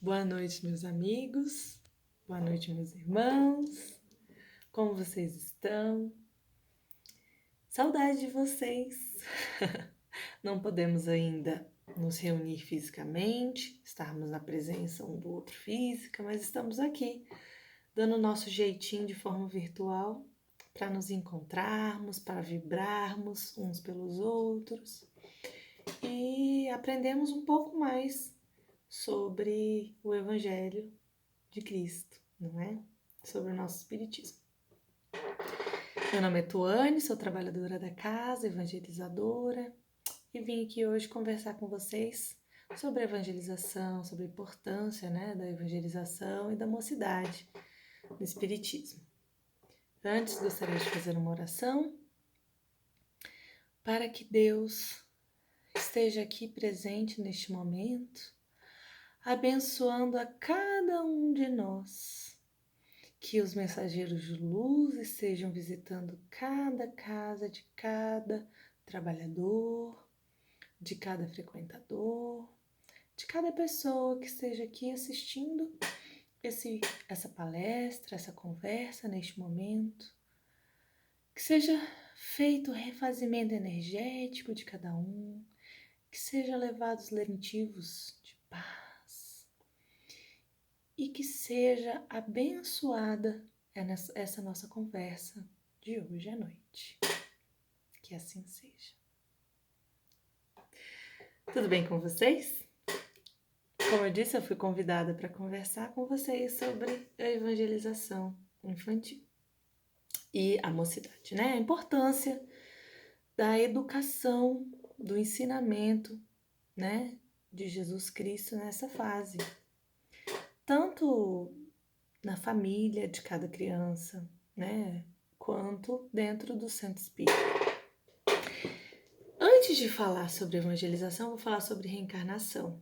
Boa noite, meus amigos. Boa noite, meus irmãos. Como vocês estão? Saudade de vocês. Não podemos ainda nos reunir fisicamente, estarmos na presença um do outro física, mas estamos aqui, dando o nosso jeitinho de forma virtual para nos encontrarmos, para vibrarmos uns pelos outros e aprendemos um pouco mais sobre o Evangelho de Cristo, não é? Sobre o nosso Espiritismo. Meu nome é Tuane, sou trabalhadora da casa, evangelizadora, e vim aqui hoje conversar com vocês sobre a evangelização, sobre a importância, da evangelização e da mocidade no Espiritismo. Antes, gostaria de fazer uma oração para que Deus esteja aqui presente neste momento, abençoando a cada um de nós. Que os mensageiros de luz estejam visitando cada casa de cada trabalhador, de cada frequentador, de cada pessoa que esteja aqui assistindo essa palestra, essa conversa neste momento. Que seja feito o refazimento energético de cada um, que sejam levados lentivos de paz e que seja abençoada essa nossa conversa de hoje à noite. Que assim seja. Tudo bem com vocês? Como eu disse, eu fui convidada para conversar com vocês sobre a evangelização infantil e a mocidade, A importância da educação, do ensinamento, de Jesus Cristo nessa fase. Tanto na família de cada criança, quanto dentro do centro espírita. Antes de falar sobre evangelização, vou falar sobre reencarnação,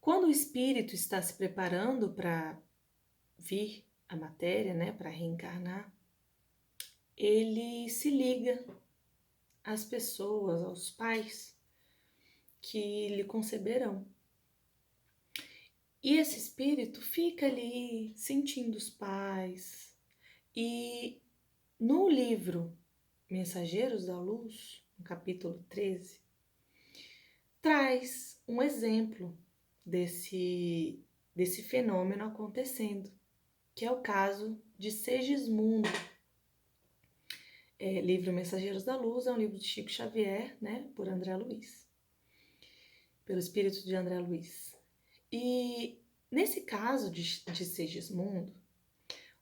Quando o espírito está se preparando para vir à matéria, para reencarnar, ele se liga às pessoas, aos pais que lhe conceberão. E esse espírito fica ali sentindo os pais. E no livro Mensageiros da Luz, no capítulo 13, traz um exemplo desse fenômeno acontecendo, que é o caso de Segismundo. Livro Mensageiros da Luz é um livro de Chico Xavier, por André Luiz, pelo espírito de André Luiz. E nesse caso de Segismundo,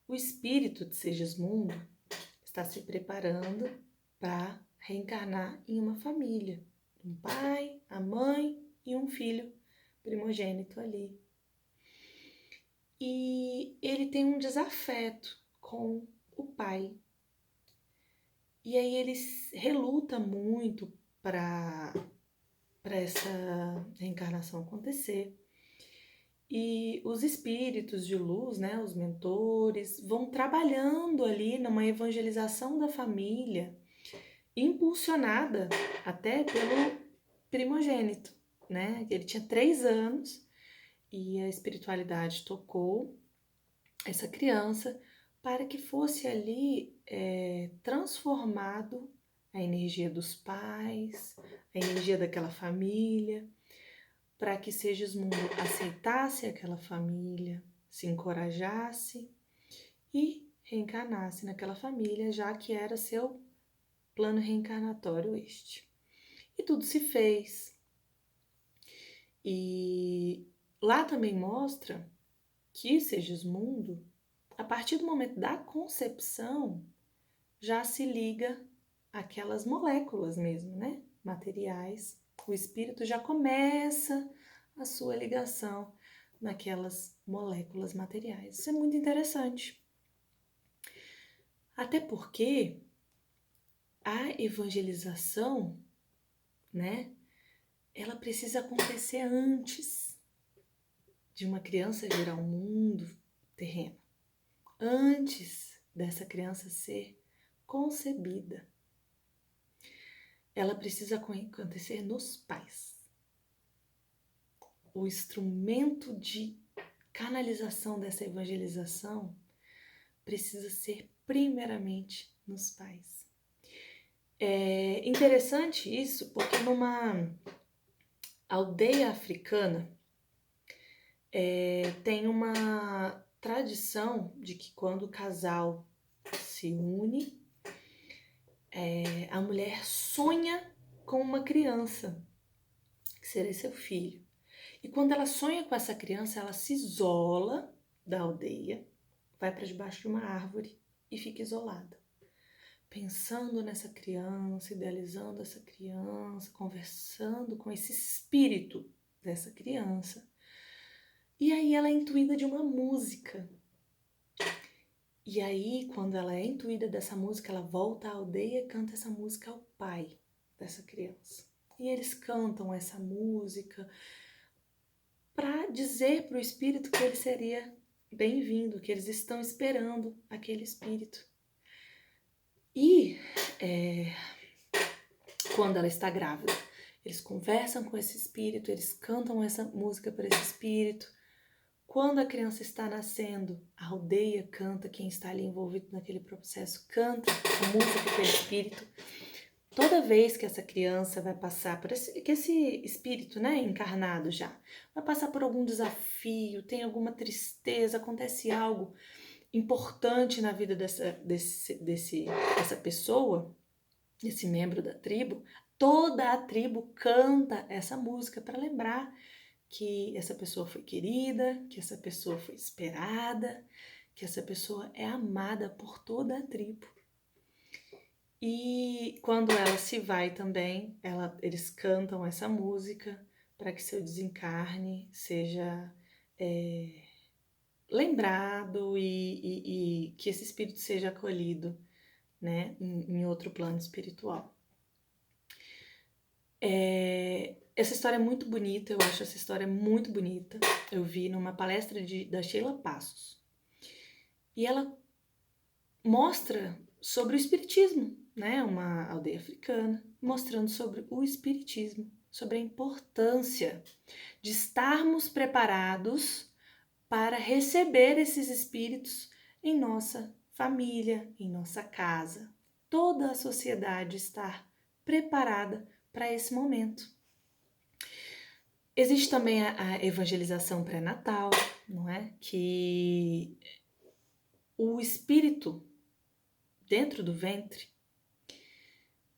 o espírito de Segismundo está se preparando para reencarnar em uma família, um pai, a mãe e um filho primogênito ali. E ele tem um desafeto com o pai. E aí ele reluta muito para essa reencarnação acontecer. E os espíritos de luz, os mentores, vão trabalhando ali numa evangelização da família, impulsionada até pelo primogênito, Ele tinha 3 anos e a espiritualidade tocou essa criança para que fosse ali transformado a energia dos pais, a energia daquela família, para que Segismundo aceitasse aquela família, se encorajasse e reencarnasse naquela família, já que era seu plano reencarnatório este. E tudo se fez. E lá também mostra que Segismundo, a partir do momento da concepção, já se liga àquelas moléculas mesmo, materiais. O espírito já começa a sua ligação naquelas moléculas materiais. Isso é muito interessante. Até porque a evangelização, ela precisa acontecer antes de uma criança vir ao mundo terreno. Antes dessa criança ser concebida. Ela precisa acontecer nos pais. o instrumento de canalização dessa evangelização precisa ser primeiramente nos pais. É interessante isso porque numa aldeia africana tem uma tradição de que quando o casal se une, a mulher sonha com uma criança, que seria seu filho. E quando ela sonha com essa criança, ela se isola da aldeia, vai para debaixo de uma árvore e fica isolada, pensando nessa criança, idealizando essa criança, conversando com esse espírito dessa criança. E aí ela é intuída de uma música. E aí, quando ela é intuída dessa música, ela volta à aldeia e canta essa música ao pai dessa criança. E eles cantam essa música para dizer para o espírito que ele seria bem-vindo, que eles estão esperando aquele espírito. E quando ela está grávida, eles conversam com esse espírito, eles cantam essa música para esse espírito. Quando a criança está nascendo, a aldeia canta, quem está ali envolvido naquele processo canta a música para aquele espírito. Toda vez que essa criança vai passar por esse espírito, né, encarnado já, vai passar por algum desafio, tem alguma tristeza, acontece algo importante na vida dessa pessoa, esse membro da tribo, toda a tribo canta essa música para lembrar que essa pessoa foi querida, que essa pessoa foi esperada, que essa pessoa é amada por toda a tribo. E quando ela se vai também, eles cantam essa música para que seu desencarne seja lembrado e que esse espírito seja acolhido, né, em outro plano espiritual. Essa história é muito bonita, eu acho essa história muito bonita. Eu vi numa palestra da Sheila Passos. E ela mostra sobre o espiritismo, né? Uma aldeia africana, mostrando sobre o espiritismo, sobre a importância de estarmos preparados para receber esses espíritos em nossa família, em nossa casa. Toda a sociedade estar preparada para esse momento. Existe também a evangelização pré-natal, não é? Que o espírito dentro do ventre,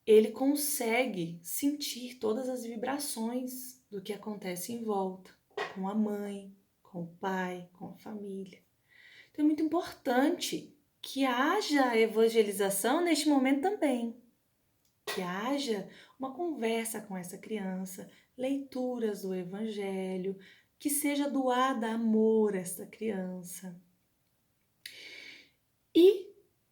ele consegue sentir todas as vibrações do que acontece em volta, com a mãe, com o pai, com a família. Então é muito importante que haja evangelização neste momento também, que haja uma conversa com essa criança, leituras do evangelho, que seja doada amor a essa criança. E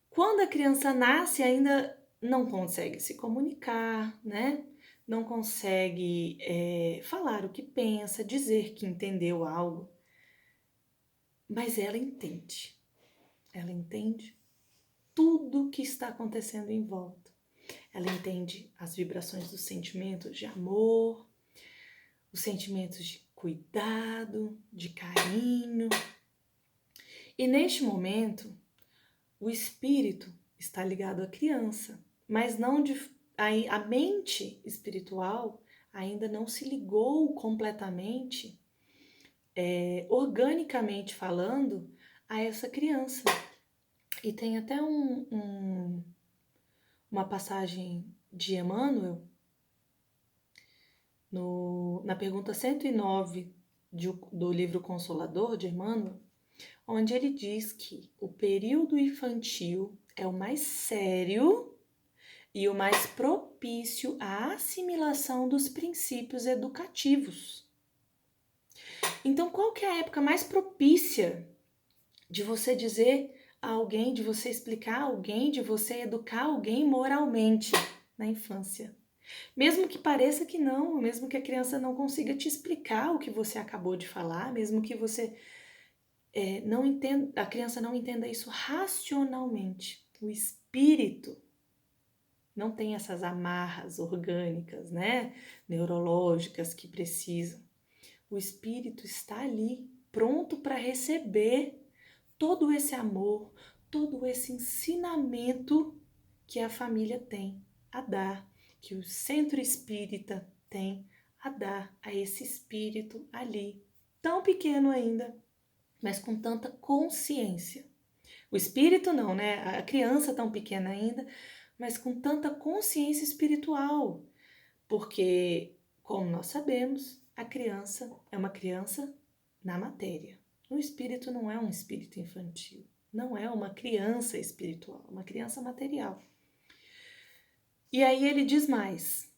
quando a criança nasce, ainda não consegue se comunicar, né? Não consegue falar o que pensa, dizer que entendeu algo. Mas ela entende. Ela entende tudo que está acontecendo em volta. Ela entende as vibrações dos sentimentos de amor, os sentimentos de cuidado, de carinho. E neste momento, o espírito está ligado à criança, mas não a mente espiritual ainda não se ligou completamente, organicamente falando, a essa criança. E tem até uma passagem de Emmanuel, na pergunta 109 do livro Consolador de Emmanuel, onde ele diz que o período infantil é o mais sério e o mais propício à assimilação dos princípios educativos. Então, qual que é a época mais propícia de você dizer a alguém, de você explicar a alguém, de você educar alguém moralmente na infância? Mesmo que pareça que não, mesmo que a criança não consiga te explicar o que você acabou de falar, mesmo que você não entenda, a criança não entenda isso racionalmente. O espírito não tem essas amarras orgânicas, né, neurológicas que precisam. o espírito está ali, pronto para receber todo esse amor, todo esse ensinamento que a família tem a dar, que o centro espírita tem a dar a esse espírito ali, tão pequeno ainda, mas com tanta consciência. O espírito não, né? A criança tão pequena ainda, mas com tanta consciência espiritual, porque, como nós sabemos, a criança é uma criança na matéria. O espírito não é um espírito infantil, não é uma criança espiritual, uma criança material. E aí ele diz mais: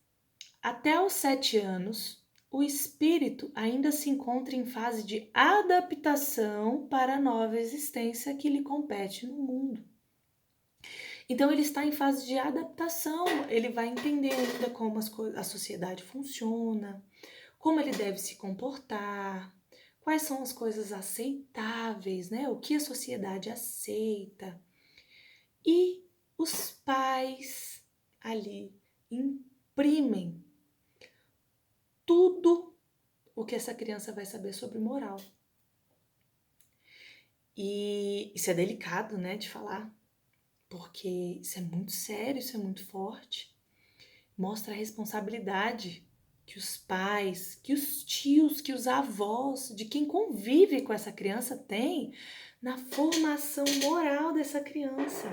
até os 7 anos, o espírito ainda se encontra em fase de adaptação para a nova existência que lhe compete no mundo. Então ele está em fase de adaptação, ele vai entender ainda como a sociedade funciona, como ele deve se comportar, quais são as coisas aceitáveis, né? O que a sociedade aceita. E os pais ali imprimem tudo o que essa criança vai saber sobre moral. E isso é delicado, né, de falar, porque isso é muito sério, isso é muito forte. Mostra a responsabilidade que os pais, que os tios, que os avós, de quem convive com essa criança tem na formação moral dessa criança.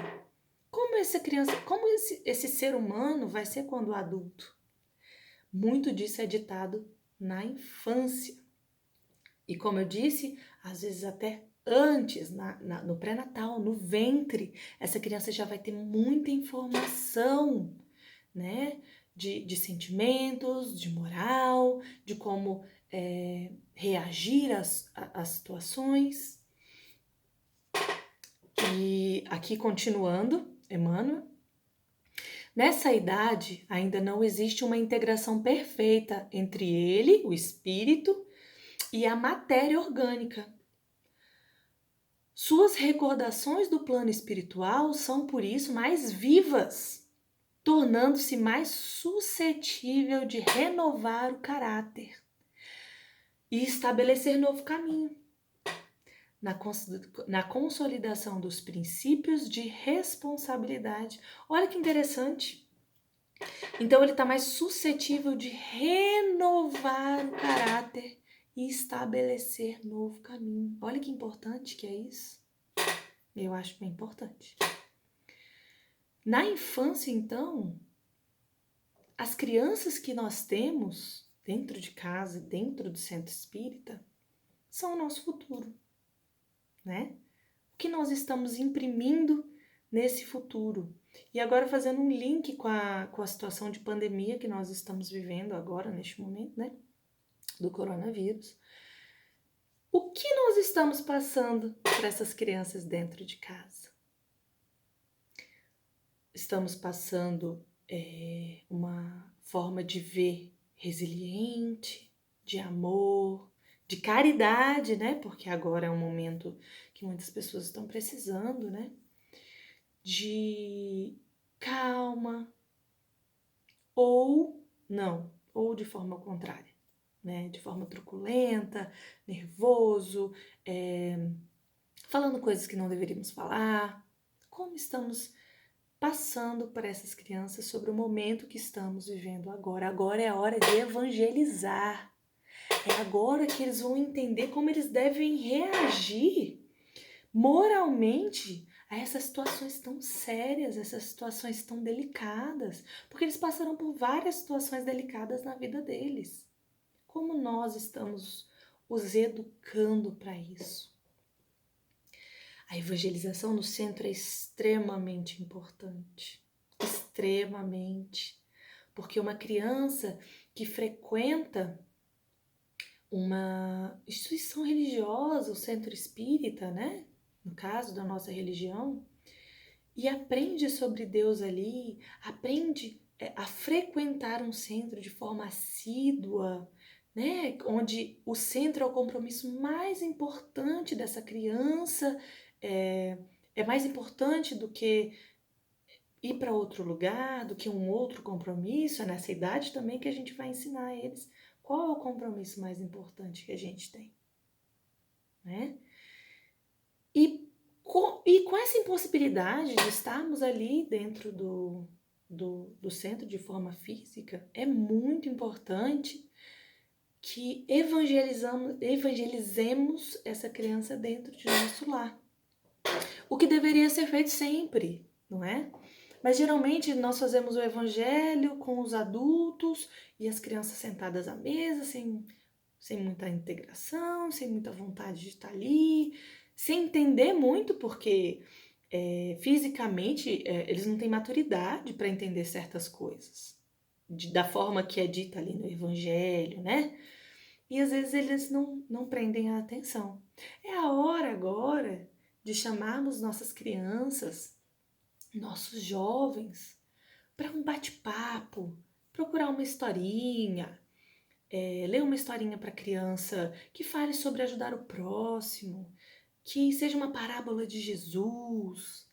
Como esse ser humano vai ser quando adulto? Muito disso é ditado na infância. E como eu disse, às vezes até antes, no pré-natal, no ventre, essa criança já vai ter muita informação, né? De sentimentos, de moral, de como reagir às situações. E aqui continuando, Emmanuel, nessa idade ainda não existe uma integração perfeita entre ele, o espírito, e a matéria orgânica. Suas recordações do plano espiritual são, por isso, mais vivas, tornando-se mais suscetível de renovar o caráter e estabelecer novo caminho na consolidação dos princípios de responsabilidade. Olha que interessante. Então ele está mais suscetível de renovar o caráter e estabelecer novo caminho. Olha que importante que é isso. Eu acho bem importante. Na infância, então, as crianças que nós temos dentro de casa, dentro do centro espírita, são o nosso futuro, né? O que nós estamos imprimindo nesse futuro? E agora fazendo um link com a situação de pandemia que nós estamos vivendo agora, neste momento, né? Do coronavírus. O que nós estamos passando para essas crianças dentro de casa? Estamos passando uma forma de ver resiliente, de amor, de caridade, né? Porque agora é um momento que muitas pessoas estão precisando, né? De calma, ou não, ou de forma contrária, né? De forma truculenta, nervoso, falando coisas que não deveríamos falar. Como estamos passando para essas crianças sobre o momento que estamos vivendo agora? Agora é a hora de evangelizar. É agora que eles vão entender como eles devem reagir moralmente a essas situações tão sérias, essas situações tão delicadas, porque eles passaram por várias situações delicadas na vida deles. Como nós estamos os educando para isso? A evangelização no centro é extremamente importante, extremamente, porque uma criança que frequenta uma instituição religiosa, o centro espírita, né? No caso da nossa religião, e aprende sobre Deus ali, aprende a frequentar um centro de forma assídua, né? Onde o centro é o compromisso mais importante dessa criança, é mais importante do que ir para outro lugar, do que um outro compromisso. É nessa idade também que a gente vai ensinar eles Qual é o compromisso mais importante que a gente tem? Né? E com essa impossibilidade de estarmos ali dentro do centro de forma física, é muito importante que evangelizemos essa criança dentro de nosso lar. O que deveria ser feito sempre, não é? Mas geralmente nós fazemos o evangelho com os adultos e as crianças sentadas à mesa, sem muita integração, sem muita vontade de estar ali, sem entender muito, porque fisicamente eles não têm maturidade para entender certas coisas, da forma que é dita ali no evangelho, né? E às vezes eles não prendem a atenção. É a hora agora de chamarmos nossas crianças, nossos jovens, para um bate-papo, procurar uma historinha, ler uma historinha para criança que fale sobre ajudar o próximo, que seja uma parábola de Jesus,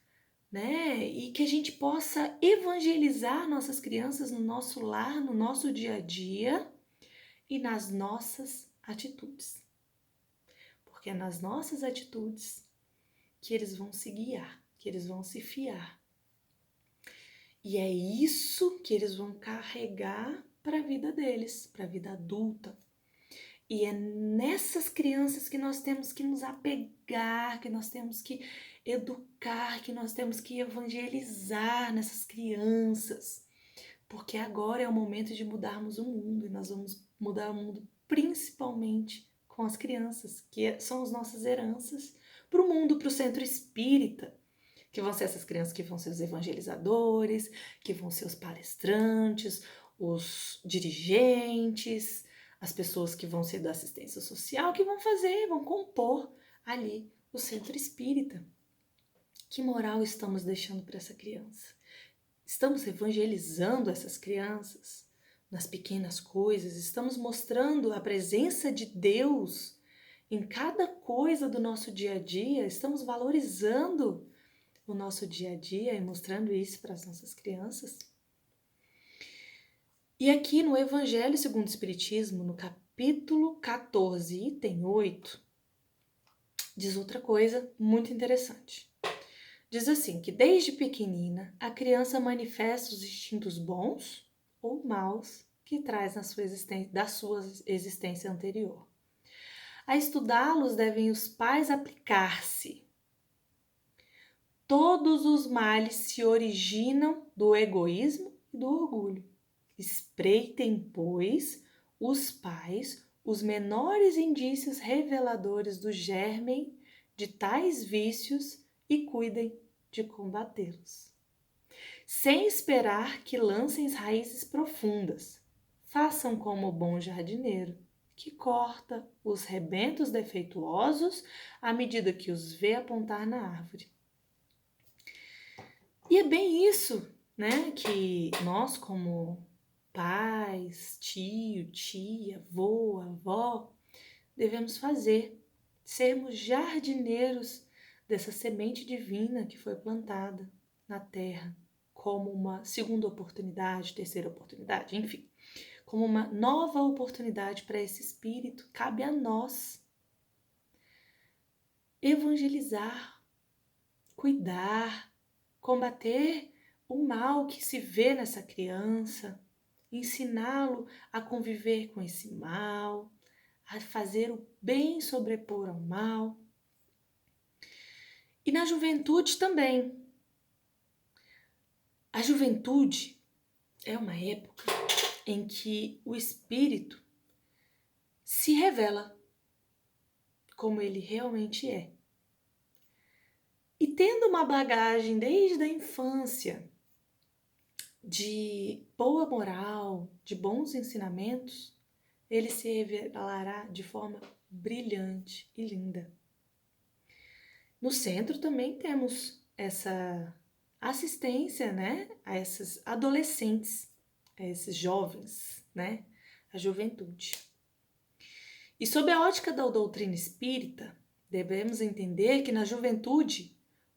né? E que a gente possa evangelizar nossas crianças no nosso lar, no nosso dia a dia e nas nossas atitudes. Porque é nas nossas atitudes que eles vão se guiar, que eles vão se fiar. E é isso que eles vão carregar para a vida deles, para a vida adulta. E é nessas crianças que nós temos que nos apegar, que nós temos que educar, que nós temos que evangelizar nessas crianças. Porque agora é o momento de mudarmos o mundo e nós vamos mudar o mundo principalmente com as crianças, que são as nossas heranças para o mundo, para o centro espírita, que vão ser essas crianças que vão ser os evangelizadores, que vão ser os palestrantes, os dirigentes, as pessoas que vão ser da assistência social, que vão compor ali o centro espírita. Que moral estamos deixando para essa criança? Estamos evangelizando essas crianças nas pequenas coisas, estamos mostrando a presença de Deus em cada coisa do nosso dia a dia, estamos valorizando o nosso dia a dia e mostrando isso para as nossas crianças. E aqui no Evangelho segundo o Espiritismo, no capítulo 14, item 8, diz outra coisa muito interessante. Diz assim, que desde pequenina a criança manifesta os instintos bons ou maus que traz da sua existência anterior. A estudá-los devem os pais aplicar-se. Todos os males se originam do egoísmo e do orgulho. Espreitem, pois, os pais os menores indícios reveladores do germen de tais vícios e cuidem de combatê-los. Sem esperar que lancem raízes profundas, façam como o bom jardineiro, que corta os rebentos defeituosos à medida que os vê apontar na árvore. E é bem isso, né, que nós como pais, tio, tia, avô, avó, devemos fazer, sermos jardineiros dessa semente divina que foi plantada na terra, como uma segunda oportunidade, terceira oportunidade, enfim, como uma nova oportunidade para esse espírito. Cabe a nós evangelizar, cuidar, combater o mal que se vê nessa criança, ensiná-lo a conviver com esse mal, a fazer o bem sobrepor ao mal. E na juventude também. A juventude é uma época em que o espírito se revela como ele realmente é. E tendo uma bagagem desde a infância de boa moral, de bons ensinamentos, ele se revelará de forma brilhante e linda. No centro também temos essa assistência, né, a esses adolescentes, a esses jovens, né, a juventude. E sob a ótica da doutrina espírita, devemos entender que na juventude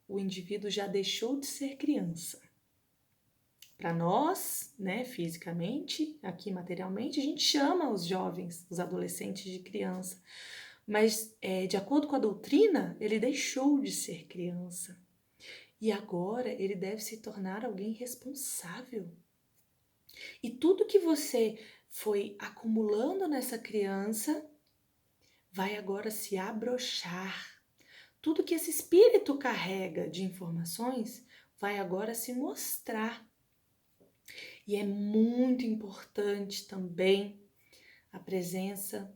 o indivíduo já deixou de ser criança. Para nós, né, fisicamente, aqui materialmente, a gente chama os jovens, os adolescentes de criança. Mas, de acordo com a doutrina, ele deixou de ser criança. E agora ele deve se tornar alguém responsável. E tudo que você foi acumulando nessa criança vai agora se abrochar. Tudo que esse espírito carrega de informações vai agora se mostrar. E é muito importante também a presença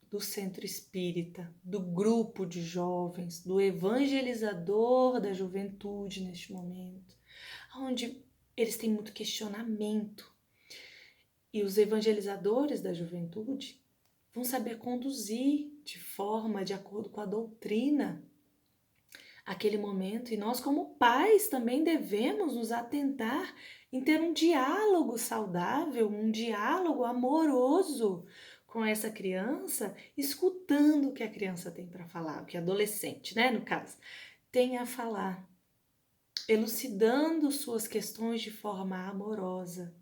do centro espírita, do grupo de jovens, do evangelizador da juventude neste momento, onde eles têm muito questionamento. E os evangelizadores da juventude vão saber conduzir de forma, de acordo com a doutrina, aquele momento. E nós, como pais, também devemos nos atentar em ter um diálogo saudável, um diálogo amoroso com essa criança, escutando o que a criança tem para falar, o que a adolescente, né, no caso, tem a falar, elucidando suas questões de forma amorosa.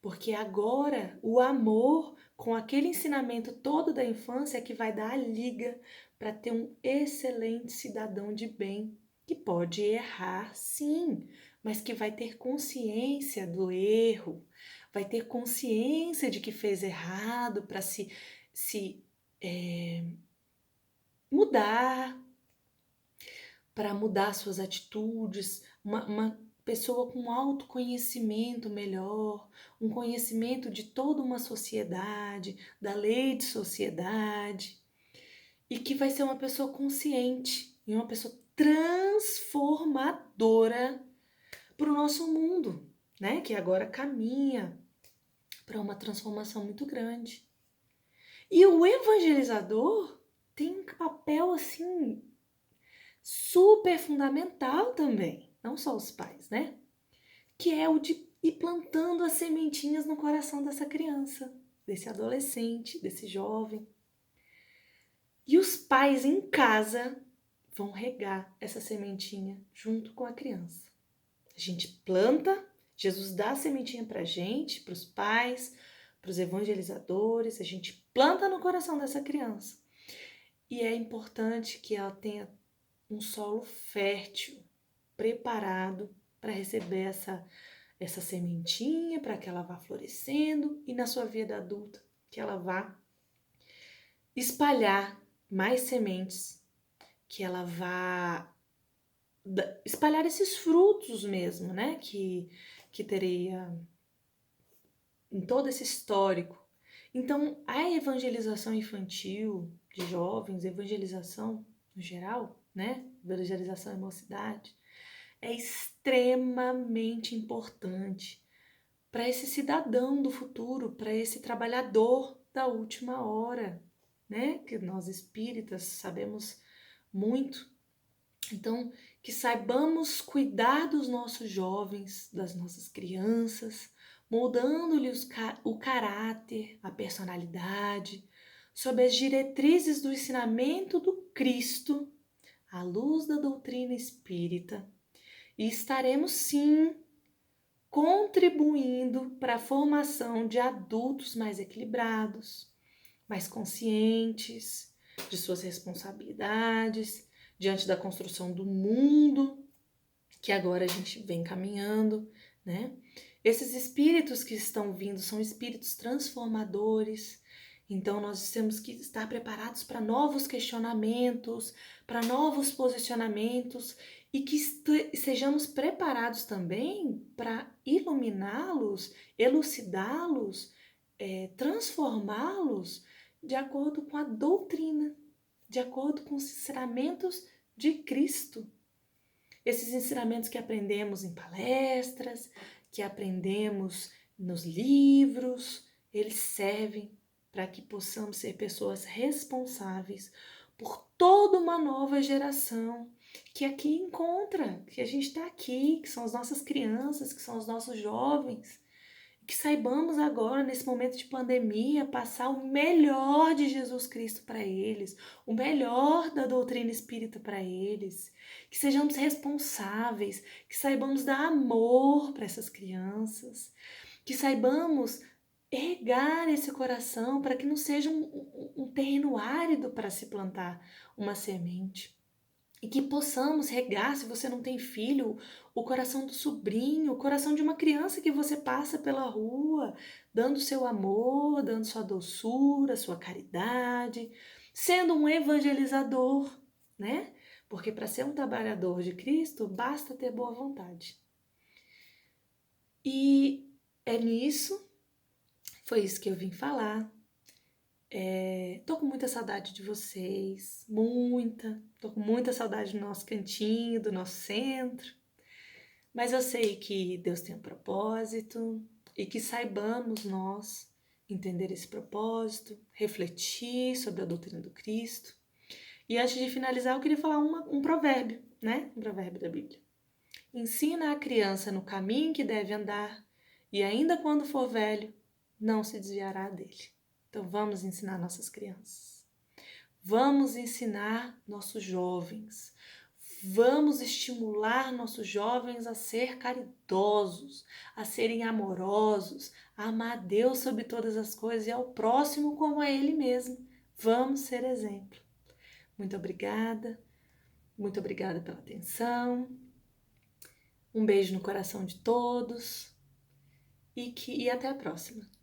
Porque agora o amor, com aquele ensinamento todo da infância, é que vai dar a liga para ter um excelente cidadão de bem, que pode errar, sim, mas que vai ter consciência do erro, vai ter consciência de que fez errado para se mudar, para mudar suas atitudes, uma pessoa com autoconhecimento melhor, um conhecimento de toda uma sociedade, da lei de sociedade, e que vai ser uma pessoa consciente e uma pessoa transformadora para o nosso mundo, né? Que agora caminha para uma transformação muito grande. E o evangelizador tem um papel assim super fundamental também, não só os pais, né? Que é o de ir plantando as sementinhas no coração dessa criança, desse adolescente, desse jovem. E os pais em casa vão regar essa sementinha junto com a criança. A gente planta, Jesus dá a sementinha pra gente, pros pais, pros evangelizadores, a gente planta no coração dessa criança. E é importante que ela tenha um solo fértil, preparado para receber essa sementinha, para que ela vá florescendo e na sua vida adulta que ela vá espalhar mais sementes, que ela vá espalhar esses frutos mesmo, né? Que teria em todo esse histórico. Então, a evangelização infantil de jovens, evangelização no geral, né? Evangelização e mocidade, é extremamente importante para esse cidadão do futuro, para esse trabalhador da última hora, né? Que nós espíritas sabemos muito. Então, que saibamos cuidar dos nossos jovens, das nossas crianças, moldando-lhes o caráter, a personalidade, sob as diretrizes do ensinamento do Cristo, à luz da doutrina espírita. E estaremos, sim, contribuindo para a formação de adultos mais equilibrados, mais conscientes de suas responsabilidades, diante da construção do mundo que agora a gente vem caminhando, né? Esses espíritos que estão vindo são espíritos transformadores, então nós temos que estar preparados para novos questionamentos, para novos posicionamentos e que sejamos preparados também para iluminá-los, elucidá-los, transformá-los de acordo com a doutrina, de acordo com os ensinamentos de Cristo. Esses ensinamentos que aprendemos em palestras, que aprendemos nos livros, eles servem para que possamos ser pessoas responsáveis por toda uma nova geração que aqui encontra, que a gente está aqui, que são as nossas crianças, que são os nossos jovens, Que saibamos agora, nesse momento de pandemia, passar o melhor de Jesus Cristo para eles, o melhor da doutrina espírita para eles, que sejamos responsáveis, que saibamos dar amor para essas crianças, que saibamos regar esse coração para que não seja um terreno árido para se plantar uma semente. E que possamos regar, se você não tem filho, o coração do sobrinho, o coração de uma criança que você passa pela rua, dando seu amor, dando sua doçura, sua caridade, sendo um evangelizador, né? Porque para ser um trabalhador de Cristo, basta ter boa vontade. E é nisso, foi isso que eu vim falar. Tô com muita saudade de vocês, tô com muita saudade do nosso cantinho, do nosso centro, mas eu sei que Deus tem um propósito e que saibamos nós entender esse propósito, refletir sobre a doutrina do Cristo. E antes de finalizar, eu queria falar um provérbio, né? Um provérbio da Bíblia. Ensina a criança no caminho que deve andar e ainda quando for velho, não se desviará dele. Então vamos ensinar nossas crianças. Vamos ensinar nossos jovens. Vamos estimular nossos jovens a ser caridosos, a serem amorosos, a amar a Deus sobre todas as coisas e ao próximo como a Ele mesmo. Vamos ser exemplo. Muito obrigada pela atenção. Um beijo no coração de todos e até a próxima.